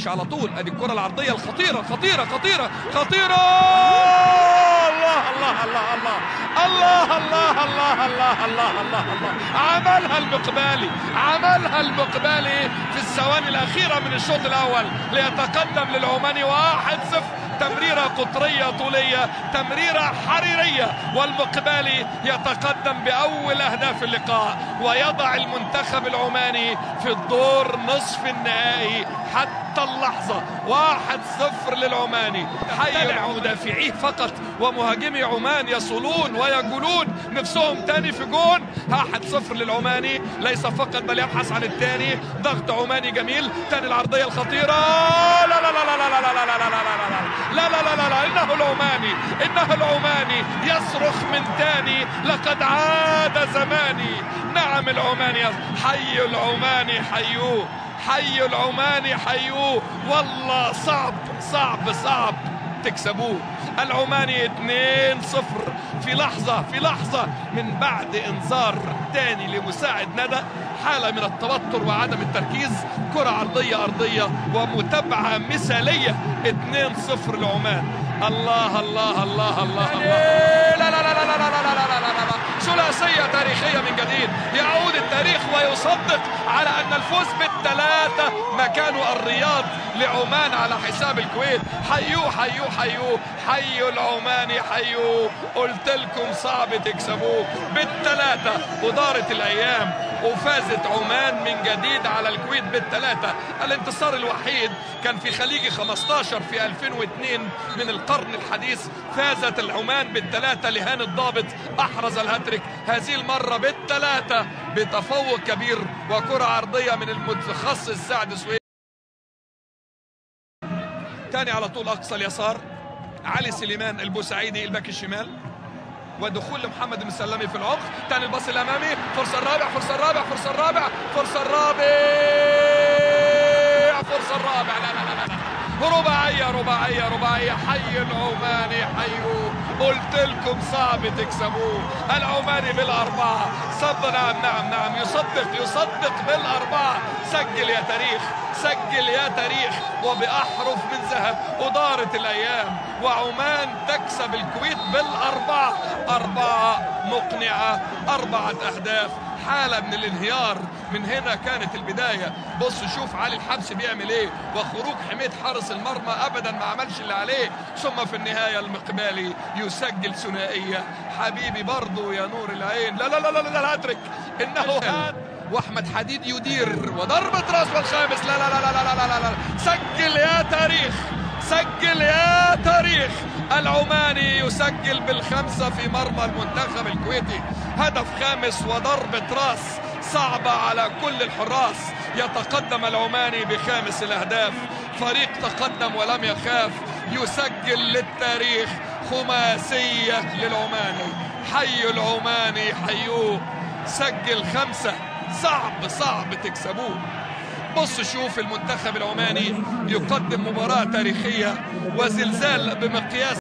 نمشي على طول. ادي الكره العرضيه الخطيره خطيره خطيره خطيره. الله الله الله الله الله الله الله الله الله الله. عملها المقبالي، عملها المقبالي في الثواني الاخيره من الشوط الاول ليتقدم للعماني 1-0. تمريرة قطرية طولية، تمريرة حريرية، والمقبالي يتقدم بأول أهداف اللقاء ويضع المنتخب العماني في الدور نصف النهائي حتى اللحظة. 1-0 للعماني. حي مدافعيه فقط ومهاجمي عمان يصولون ويقولون نفسهم تاني في جون. 1-0 للعماني، ليس فقط بل يبحث عن الثاني. ضغط عماني جميل، تاني العرضية الخطيرة. لا لا لا لا لا لا لا لا لا لا لا لا لا لا، إنه العماني، إنه العماني يصرخ من تاني لقد عاد زماني. نعم العماني، حي العماني حيوه، حي العماني حيوه. والله صعب صعب صعب تكسبوه. العماني 2-0 في لحظة من بعد انذار تاني لمساعد ندى. حالة من التوتر وعدم التركيز، كرة عرضية أرضية ومتابعة مثالية. 2-0 لعمان. الله الله الله الله الله. لا لا لا لا لا لا لا لا لا لا. ثلاثية تاريخية من جديد. يعود التاريخ ويصدق على أن الفوز بالثلاثة مكانه الرياض لعمان على حساب الكويت. حيوه حيوه حيوه، حي العماني حيوه. قلت لكم صعب تكسبوه بالثلاثة. ودارت الأيام وفازت عمان من جديد على الكويت بالثلاثة. الانتصار الوحيد كان في خليجي 15 في 2002 من القرن الحديث. فازت العمان بالثلاثة لهاني الضابط، أحرز الهاتريك هذه المرة بالثلاثة بتفوق كبير. وكرة عرضية من المتخصص سعد سويد. تاني على طول أقصى اليسار علي سليمان البوسعيدي الباك الشمال، ودخول لمحمد المسلمي في العمق. تاني الباص الامامي، فرصه الرابع فرصه الرابع فرصه الرابع فرصه الرابع فرصه الرابع. لا لا لا لا، رباعيه رباعيه رباعيه. حي العماني حيوه. قلت لكم صعب تكسبوه. العماني بالاربعه. صدق. نعم نعم نعم، يصدق بالاربعه. سجل يا تاريخ، سجل يا تاريخ، وبأحرف من ذهب. ودارت الأيام وعمان تكسب الكويت بالأربعة. 4 مقنعة، 4 أهداف. حالة من الانهيار. من هنا كانت البداية. بص شوف علي الحبس بيعمل ايه، وخروج حميد حارس المرمى أبدا ما عملش اللي عليه. ثم في النهاية المقبالي يسجل ثنائية. حبيبي برضو يا نور العين. لا لا لا لا لا، الهاتريك إنه واحمد حديد يدير وضربة راس بالخامس. لا لا لا لا لا لا لا لا. سجل يا تاريخ، سجل يا تاريخ. العماني يسجل بالخمسة في مرمى المنتخب الكويتي. هدف خامس وضربة راس صعبة على كل الحراس. يتقدم العماني بخامس الأهداف. فريق تقدم ولم يخاف. يسجل للتاريخ خماسية للعماني. حي العماني حيوه. سجل 5. صعب تكسبوه. بص شوف المنتخب العماني يقدم مباراة تاريخية وزلزال بمقياس